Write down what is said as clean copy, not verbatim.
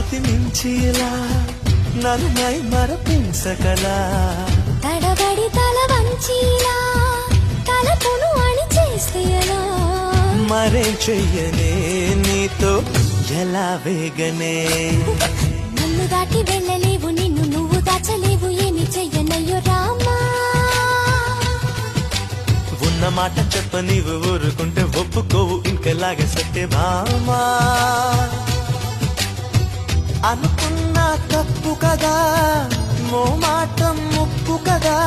శృతి మించిలా నన్ను మై మరపించగలా తడబడి తల వంచిలా తలపును అని చేసేలా మరే చెయ్యనే నీతో ఎలా వేగనే నన్ను దాటి వెళ్ళలేవు నిన్ను నువ్వు దాచలేవు ఏమి చెయ్యనయ్యో రామా ఉన్న మాట చెప్ప నీవు ఊరుకుంటే ఒప్పుకోవు ఇంకలాగే సత్య భామా అనుకున్నా తప్పు కదా మో మాట ముప్పు కదా